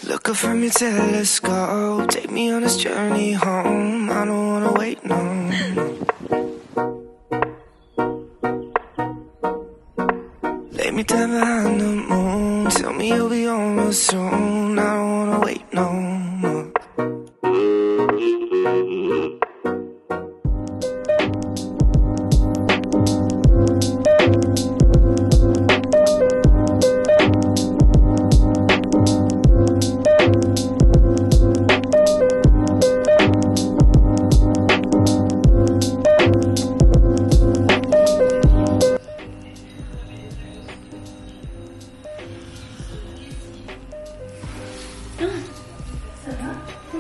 Look up from your telescope, take me on this journey home. I don't wanna wait no more. Lay me down behind the moon, tell me you'll be home real soon. I don't wanna wait no more.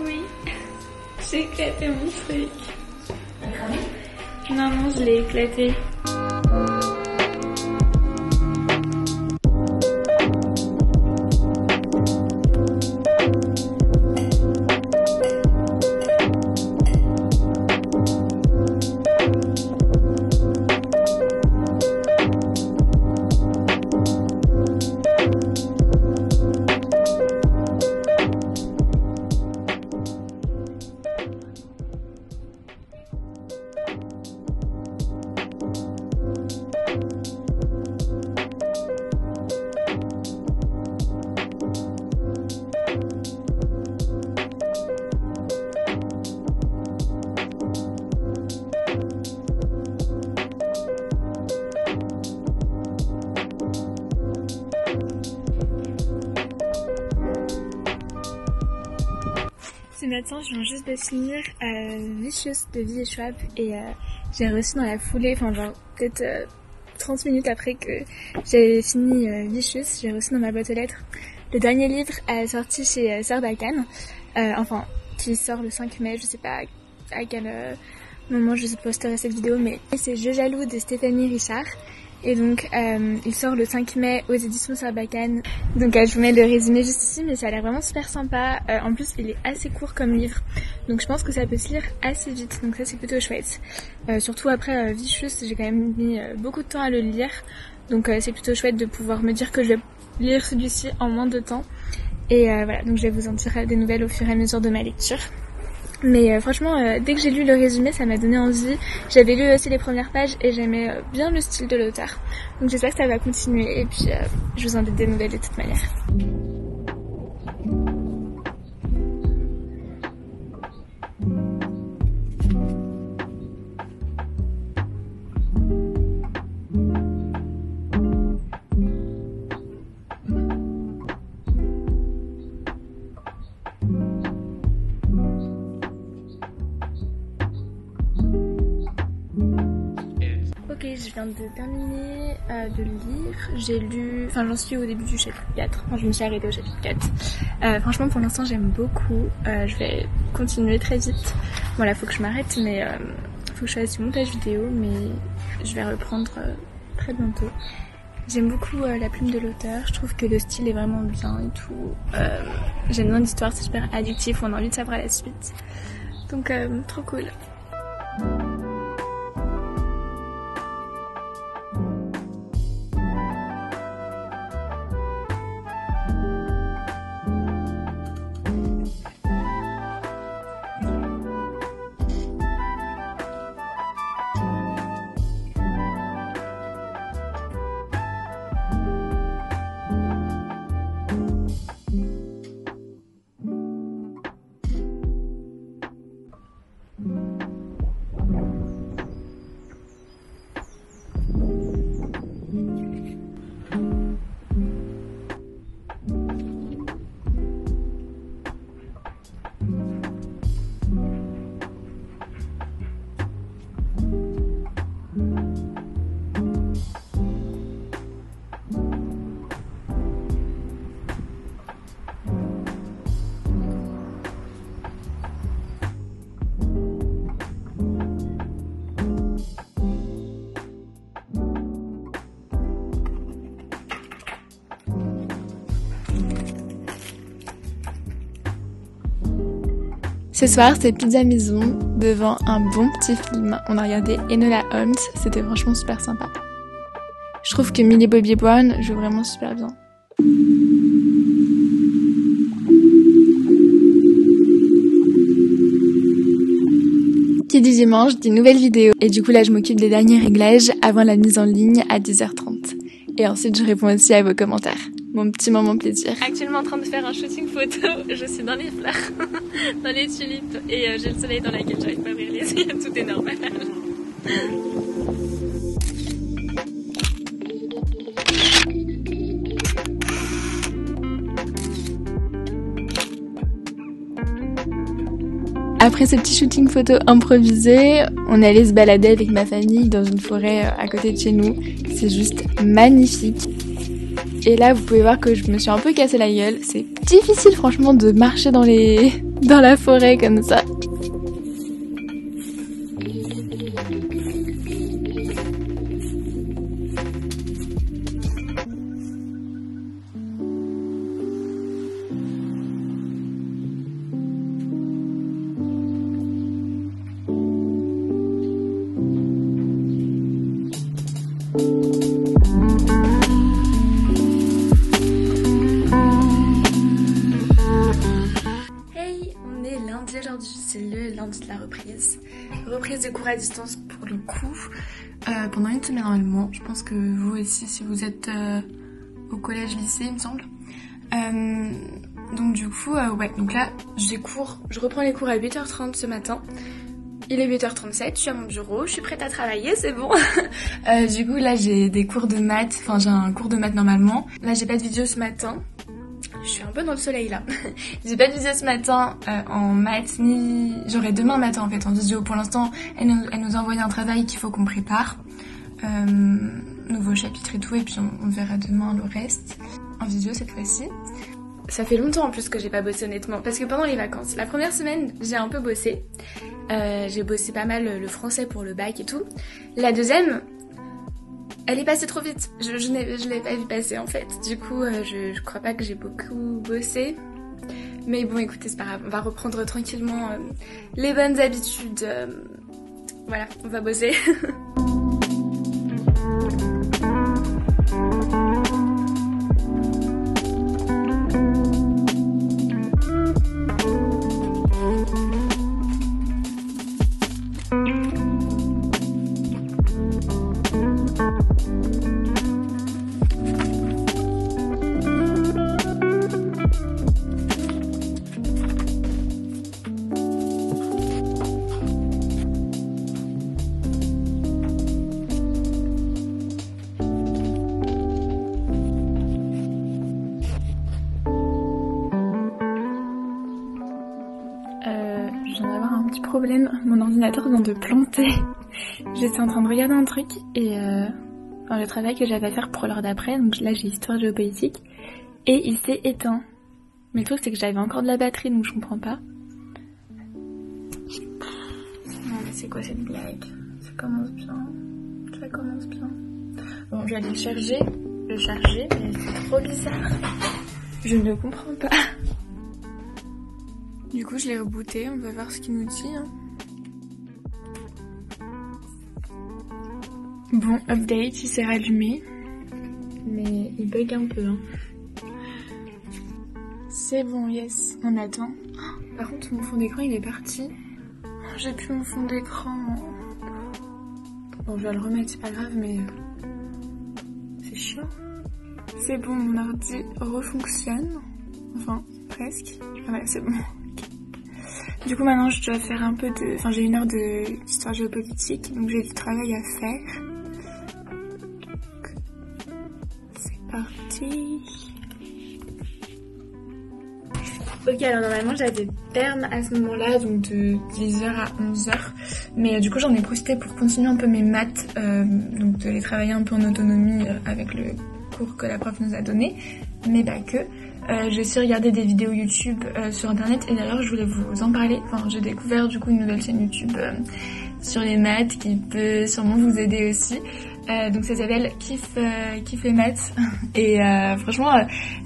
Oui, j'ai éclaté mon truc. Non, non, je l'ai éclaté. Ce matin, je viens juste de finir Vicious de V. Schwab et j'ai reçu dans la foulée, enfin genre peut-être 30 minutes après que j'ai fini Vicious, j'ai reçu dans ma boîte aux lettres le dernier livre sorti chez Sarbacane, enfin qui sort le 5 mai, je sais pas à quel moment je posterai cette vidéo, mais c'est Je jaloux de Stéphanie Richard. Et donc il sort le 5 mai aux éditions Sarbacane. Donc je vous mets le résumé juste ici, mais ça a l'air vraiment super sympa. En plus il est assez court comme livre, donc je pense que ça peut se lire assez vite, donc ça c'est plutôt chouette. Surtout après Vicious, j'ai quand même mis beaucoup de temps à le lire, donc c'est plutôt chouette de pouvoir me dire que je vais lire celui-ci en moins de temps. Et voilà, donc je vais vous en dire des nouvelles au fur et à mesure de ma lecture. Mais franchement, dès que j'ai lu le résumé, ça m'a donné envie. J'avais lu aussi les premières pages et j'aimais bien le style de l'auteur. Donc j'espère que ça va continuer et puis je vous en donne des nouvelles de toute manière. Ok, je viens de terminer de lire, j'ai lu, enfin j'en suis au début du chapitre 4, enfin je me suis arrêtée au chapitre 4. Franchement pour l'instant j'aime beaucoup, je vais continuer très vite. Bon là faut que je m'arrête, mais faut que je fasse du montage vidéo, mais je vais reprendre très bientôt. J'aime beaucoup la plume de l'auteur, je trouve que le style est vraiment bien et tout. J'aime bien l'histoire, c'est super addictif, on a envie de savoir la suite. Donc trop cool. Ce soir, c'est pizza maison devant un bon petit film. On a regardé Enola Holmes, c'était franchement super sympa. Je trouve que Millie Bobby Brown joue vraiment super bien. dit dimanche, dit nouvelle vidéo. Et du coup là je m'occupe des derniers réglages avant la mise en ligne à 10h30. Et ensuite je réponds aussi à vos commentaires. Mon petit moment plaisir. Actuellement en train de faire un shooting photo. Je suis dans les fleurs, dans les tulipes. Et j'ai le soleil dans la gueule, j'arrive pas à ouvrir les yeux, tout est normal. Après ce petit shooting photo improvisé, on est allé se balader avec ma famille dans une forêt à côté de chez nous. C'est juste magnifique. Et là, vous pouvez voir que je me suis un peu cassé la gueule. C'est difficile franchement de marcher dans la forêt comme ça. Aujourd'hui, c'est le lundi de la reprise de cours à distance pour le coup, pendant une semaine normalement. Je pense que vous aussi, si vous êtes au collège-lycée, il me semble. Donc du coup, ouais, donc là, je reprends les cours à 8h30 ce matin. Il est 8h37, je suis à mon bureau, je suis prête à travailler, c'est bon. Du coup, là, j'ai des cours de maths, enfin j'ai un cours de maths normalement. Là, j'ai pas de vidéo ce matin. Je suis un peu dans le soleil là. J'ai pas de vidéo ce matin en maths, ni j'aurai demain matin en fait en visio. Pour l'instant, elle nous a envoyé un travail qu'il faut qu'on prépare. Nouveau chapitre et tout, et puis on verra demain le reste. En visio cette fois-ci. Ça fait longtemps en plus que j'ai pas bossé honnêtement, parce que pendant les vacances, la première semaine, j'ai un peu bossé. J'ai bossé pas mal le français pour le bac et tout. La deuxième, elle est passée trop vite, je l'ai pas vu passer en fait. Du coup, je crois pas que j'ai beaucoup bossé. Mais bon, écoutez, c'est pas grave, on va reprendre tranquillement les bonnes habitudes. Voilà, on va bosser. Je viens d'avoir un petit problème, mon ordinateur vient de planter. J'étais en train de regarder un truc et le travail que j'avais à faire pour l'heure d'après, donc là j'ai histoire géopolitique, et il s'est éteint. Mais le truc c'est que j'avais encore de la batterie donc je comprends pas. Non mais c'est quoi cette blague? Ça commence bien. Bon, je vais aller le charger, mais c'est trop bizarre. Je ne comprends pas. Du coup, je l'ai rebooté, on va voir ce qu'il nous dit. Hein. Bon, update, il s'est rallumé. Mais il bug un peu. Hein. C'est bon, yes, on attend. Par contre, mon fond d'écran, il est parti. J'ai plus mon fond d'écran. Bon, je vais le remettre, c'est pas grave, mais... c'est chiant. C'est bon, mon ordi refonctionne. Enfin, presque. Ah voilà, c'est bon. Du coup maintenant je dois faire un peu de... Enfin j'ai une heure d'histoire géopolitique, donc j'ai du travail à faire. Donc, c'est parti. Ok, alors normalement j'avais terme à ce moment-là, donc de 10h à 11h. Mais du coup j'en ai profité pour continuer un peu mes maths, donc de les travailler un peu en autonomie avec le cours que la prof nous a donné, mais pas que. J'ai aussi regardé des vidéos YouTube sur internet, et d'ailleurs je voulais vous en parler. Enfin, j'ai découvert du coup une nouvelle chaîne YouTube sur les maths qui peut sûrement vous aider aussi. Donc ça s'appelle Kiff les maths. Et franchement,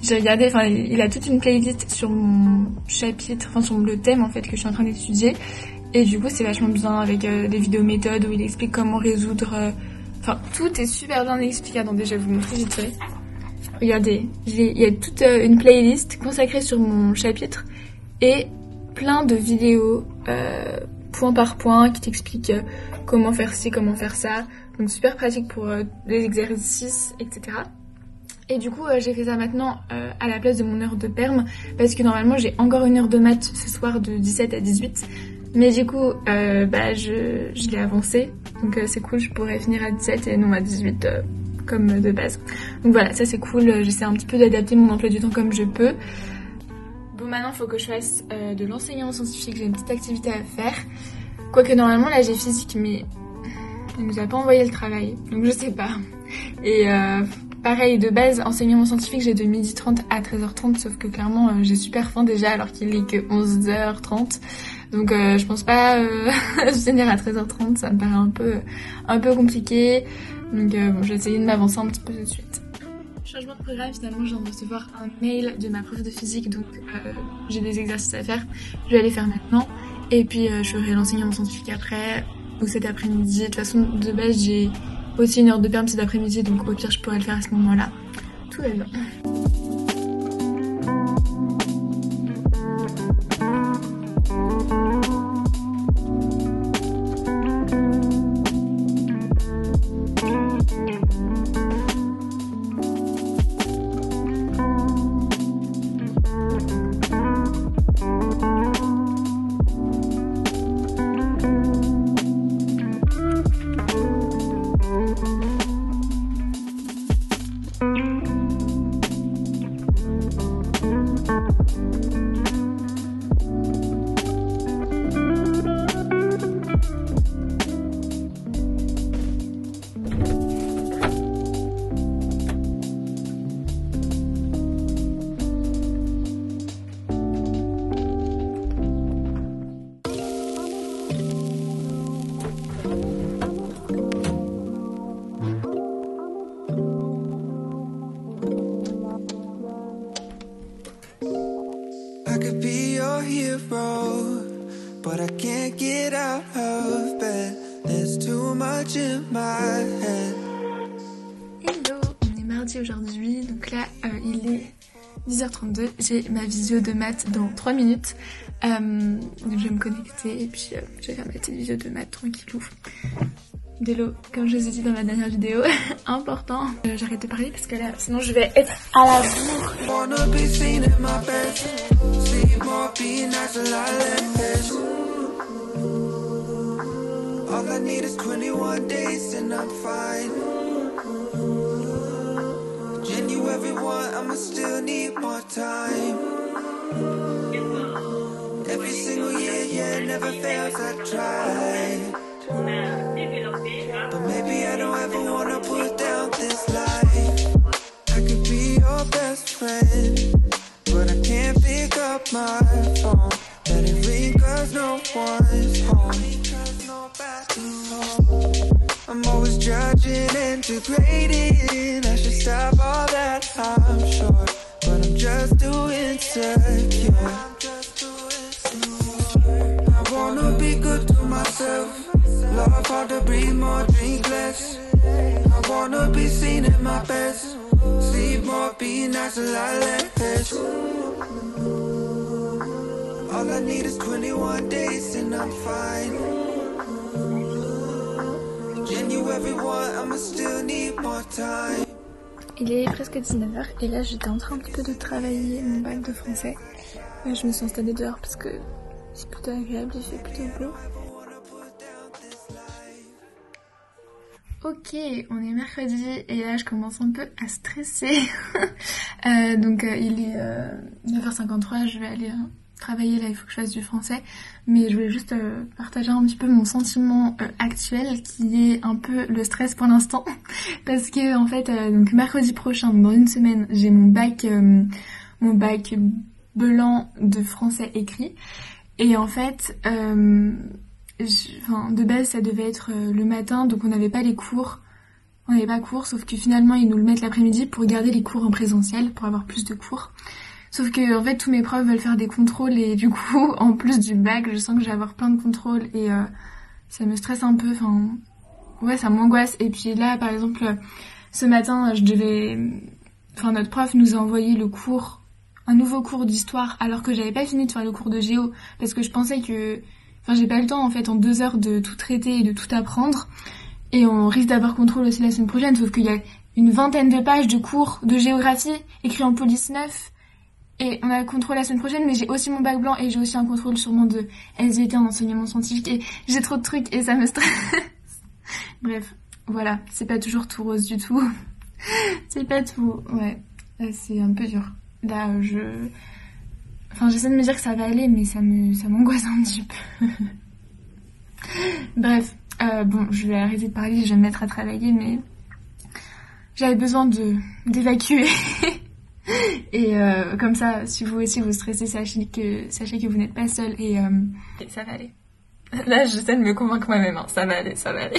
j'ai regardé, enfin il a toute une playlist sur mon chapitre, enfin sur le thème en fait que je suis en train d'étudier. Et du coup c'est vachement bien avec des vidéos méthodes où il explique comment résoudre... Enfin tout est super bien expliqué. Attendez, je vais vous montrer vite fait. Regardez, il y a toute une playlist consacrée sur mon chapitre et plein de vidéos point par point qui t'explique comment faire ci, comment faire ça. Donc super pratique pour les exercices, etc. Et du coup j'ai fait ça maintenant à la place de mon heure de perm parce que normalement j'ai encore une heure de maths ce soir de 17 à 18. Mais du coup je l'ai avancé. Donc c'est cool, je pourrais finir à 17 et non à 18 comme de base. Donc voilà, ça c'est cool, j'essaie un petit peu d'adapter mon emploi du temps comme je peux. Bon, maintenant il faut que je fasse de l'enseignement scientifique, j'ai une petite activité à faire. Quoique normalement là j'ai physique mais il nous a pas envoyé le travail, donc je sais pas. Et pareil, de base, enseignement scientifique, j'ai de 12h30 à 13h30, sauf que clairement, j'ai super faim déjà alors qu'il est que 11h30. Donc je pense pas finir à 13h30, ça me paraît un peu compliqué. Donc bon, je vais essayer de m'avancer un petit peu tout de suite. Changement de programme, finalement, je viens de recevoir un mail de ma prof de physique, donc j'ai des exercices à faire. Je vais les faire maintenant. Et puis je ferai l'enseignement scientifique après, ou cet après-midi. De toute façon, de base, j'ai aussi une heure de perm cet après-midi, donc au pire je pourrais le faire à ce moment-là. Tout va bien. But I can't get out of bed. There's too much in my head. Hello, on est mardi aujourd'hui, donc là il est 10h32, j'ai ma visio de maths dans 3 minutes. Donc je vais me connecter et puis je vais faire ma petite visio de maths tranquillou. De l'eau, comme je vous ai dit dans ma dernière vidéo, important. J'arrête de parler parce que là, sinon je vais être à la bourre. All I need is 21 days and I'm fine. January 1, I'ma still need more time. Every single year, yeah, never fails, I try. But maybe I don't ever wanna put down this life. I could be your best friend, but I can't pick up my phone. Let it ring 'cause no one's home. I'm always judging and degrading. I should stop all that, I'm sure, but I'm just too insecure. I wanna be good to myself. Love hard to breathe more, drink less. I wanna be seen at my best. Sleep more, be nice, a lot less. All I need is 21 days and I'm fine. January 1, I'ma still need more time. Il est presque 19h et là j'étais en train un petit peu de travailler mon bac de français. Je me suis installée dehors parce que c'est plutôt agréable, il fait plutôt beau. Ok, on est mercredi et là je commence un peu à stresser. Donc il est 9h53, je vais aller travailler là, il faut que je fasse du français. Mais je voulais juste partager un petit peu mon sentiment actuel qui est un peu le stress pour l'instant. Parce que en fait, donc mercredi prochain, dans une semaine, j'ai mon bac blanc de français écrit. Et en fait... de base ça devait être le matin, donc on n'avait pas les cours, sauf que finalement ils nous le mettent l'après-midi pour garder les cours en présentiel, pour avoir plus de cours. Sauf que en fait tous mes profs veulent faire des contrôles et du coup en plus du bac je sens que je vais avoir plein de contrôles et ça me stresse un peu, ça m'angoisse. Et puis là par exemple ce matin notre prof nous a envoyé un nouveau cours d'histoire alors que j'avais pas fini de faire le cours de géo parce que je pensais que Enfin, j'ai pas le temps en fait en 2 heures de tout traiter et de tout apprendre. Et on risque d'avoir contrôle aussi la semaine prochaine, sauf qu'il y a une vingtaine de pages de cours de géographie écrits en police 9. Et on a le contrôle la semaine prochaine, mais j'ai aussi mon bac blanc et j'ai aussi un contrôle sûrement de SVT en enseignement scientifique. Et j'ai trop de trucs et ça me stresse. Bref, voilà, c'est pas toujours tout rose du tout. C'est pas tout, ouais. C'est un peu dur. Là, j'essaie de me dire que ça va aller, mais ça m'angoisse un petit peu. Bref, bon, je vais arrêter de parler, je vais me mettre à travailler, mais j'avais besoin d'évacuer. Et comme ça, si vous aussi vous stressez, sachez que vous n'êtes pas seul et ça va aller. Là, j'essaie de me convaincre moi-même, hein. Ça va aller, ça va aller.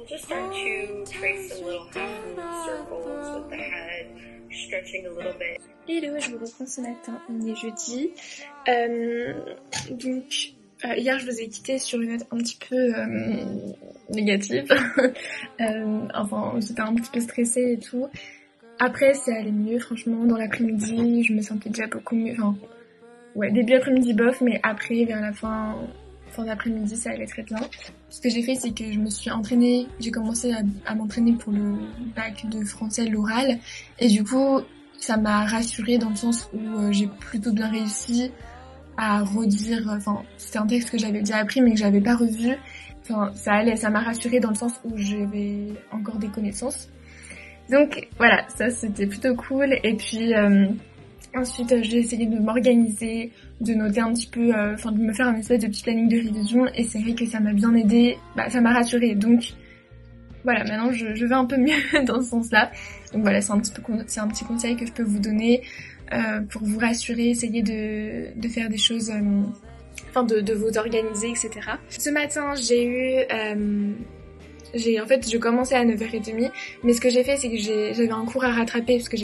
Just start to trace some little half circles with the head, stretching a little bit. Hello, je vous reprends ce matin, on est jeudi. Donc, hier je vous ai quitté sur une note un petit peu négative. Enfin, j'étais un petit peu stressée et tout. Après, c'est allé mieux, franchement, dans l'après-midi, je me sentais déjà beaucoup mieux. Enfin, ouais, début après-midi bof, mais après, vers la fin d'après-midi, ça allait très bien. Ce que j'ai fait, c'est que je me suis entraînée, j'ai commencé à m'entraîner pour le bac de français, l'oral, et du coup, ça m'a rassurée dans le sens où j'ai plutôt bien réussi à redire, enfin, c'était un texte que j'avais déjà appris mais que j'avais pas revu. Enfin, ça allait, ça m'a rassurée dans le sens où j'avais encore des connaissances. Donc voilà, ça c'était plutôt cool. Et puis ensuite j'ai essayé de m'organiser, de noter un petit peu, de me faire un espèce de petit planning de révision. Et c'est vrai que ça m'a bien aidé, ça m'a rassurée. Donc voilà, maintenant je vais un peu mieux dans ce sens-là. Donc voilà, c'est un petit conseil que je peux vous donner pour vous rassurer, essayer de faire des choses, de vous organiser, etc. Ce matin, je commençais à 9h30, mais ce que j'ai fait, c'est que j'avais un cours à rattraper, parce que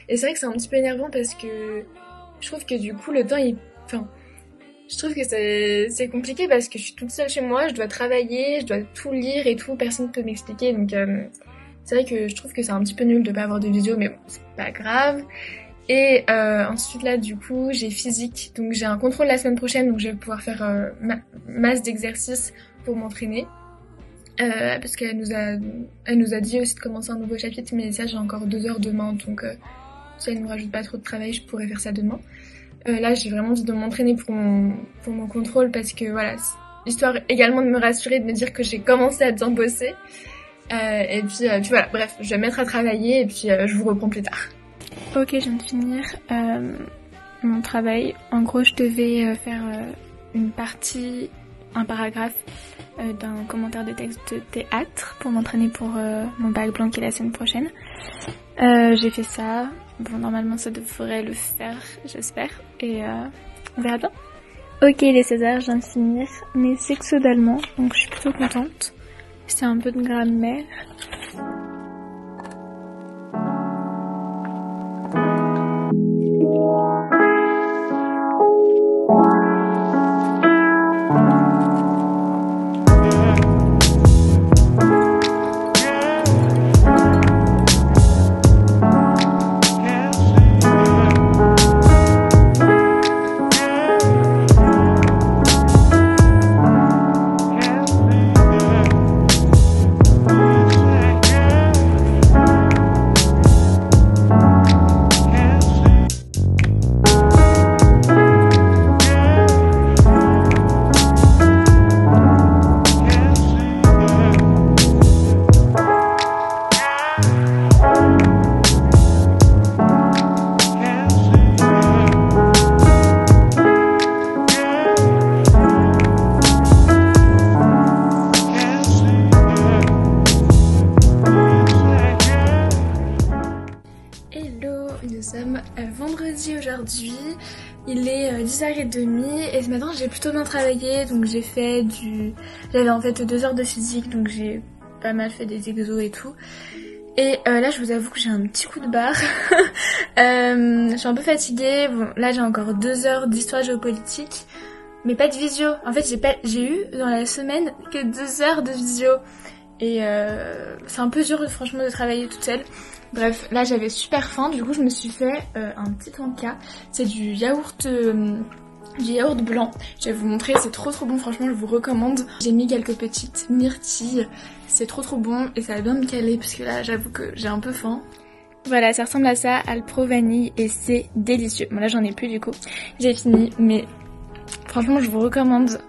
et c'est vrai que c'est un petit peu énervant parce que je trouve que du coup, le temps, je trouve que c'est compliqué parce que je suis toute seule chez moi, je dois travailler, je dois tout lire et tout, personne ne peut m'expliquer, donc c'est vrai que je trouve que c'est un petit peu nul de pas avoir de vidéo, mais bon, c'est pas grave. Et ensuite là, du coup, j'ai physique, donc j'ai un contrôle la semaine prochaine, donc je vais pouvoir faire masse d'exercices pour m'entraîner. Parce qu'elle nous a dit aussi de commencer un nouveau chapitre, mais ça j'ai encore 2 heures demain, donc si elle ne me rajoute pas trop de travail, je pourrais faire ça demain. Là j'ai vraiment envie de m'entraîner pour mon contrôle, parce que voilà, histoire également de me rassurer, de me dire que j'ai commencé à bien bosser. Et puis voilà, bref, je vais me mettre à travailler et puis je vous reprends plus tard. Ok, je viens de finir mon travail. En gros, je devais faire un paragraphe d'un commentaire de texte de théâtre pour m'entraîner pour mon bac blanc qui est la semaine prochaine. J'ai fait ça. Bon, normalement ça devrait le faire, j'espère. Et on verra bien. Ok, il est 16h, je viens de finir mes sexos d'allemand, donc je suis plutôt contente. C'est un peu de grammaire. Nous sommes vendredi aujourd'hui, il est 10h30 et ce matin j'ai plutôt bien travaillé, donc j'avais en fait 2 heures de physique, donc j'ai pas mal fait des exos et tout. Et là je vous avoue que j'ai un petit coup de barre, je suis un peu fatiguée, bon là j'ai encore 2 heures d'histoire géopolitique, mais pas de visio. En fait j'ai eu dans la semaine que 2 heures de visio. Et c'est un peu dur franchement de travailler toute seule. Bref, là j'avais super faim, du coup je me suis fait un petit encas. C'est du yaourt blanc. Je vais vous montrer, c'est trop bon, franchement je vous recommande. J'ai mis quelques petites myrtilles, c'est trop bon et ça va bien me caler parce que là j'avoue que j'ai un peu faim. Voilà, ça ressemble à ça, Alpro vanille et c'est délicieux. Bon là j'en ai plus du coup, j'ai fini mais... Franchement je vous recommande,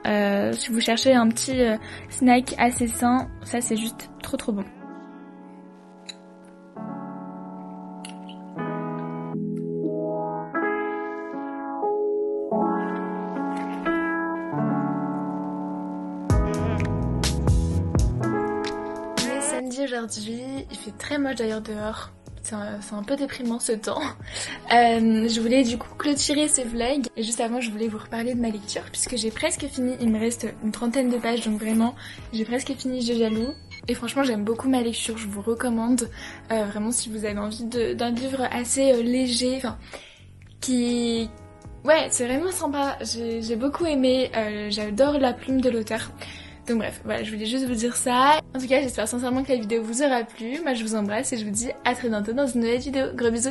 si vous cherchez un petit snack assez sain, ça c'est juste trop bon. On est samedi aujourd'hui, il fait très moche d'ailleurs dehors. C'est un peu déprimant ce temps. Je voulais du coup clôturer ce vlog et juste avant je voulais vous reparler de ma lecture puisque j'ai presque fini, il me reste une 30aine de pages donc vraiment j'ai presque fini Je jaloux et franchement j'aime beaucoup ma lecture, je vous recommande vraiment si vous avez envie d'un livre assez léger, enfin qui... Ouais c'est vraiment sympa, j'ai beaucoup aimé, j'adore la plume de l'auteur. Donc bref, voilà, je voulais juste vous dire ça. En tout cas, j'espère sincèrement que la vidéo vous aura plu. Moi, je vous embrasse et je vous dis à très bientôt dans une nouvelle vidéo. Gros bisous!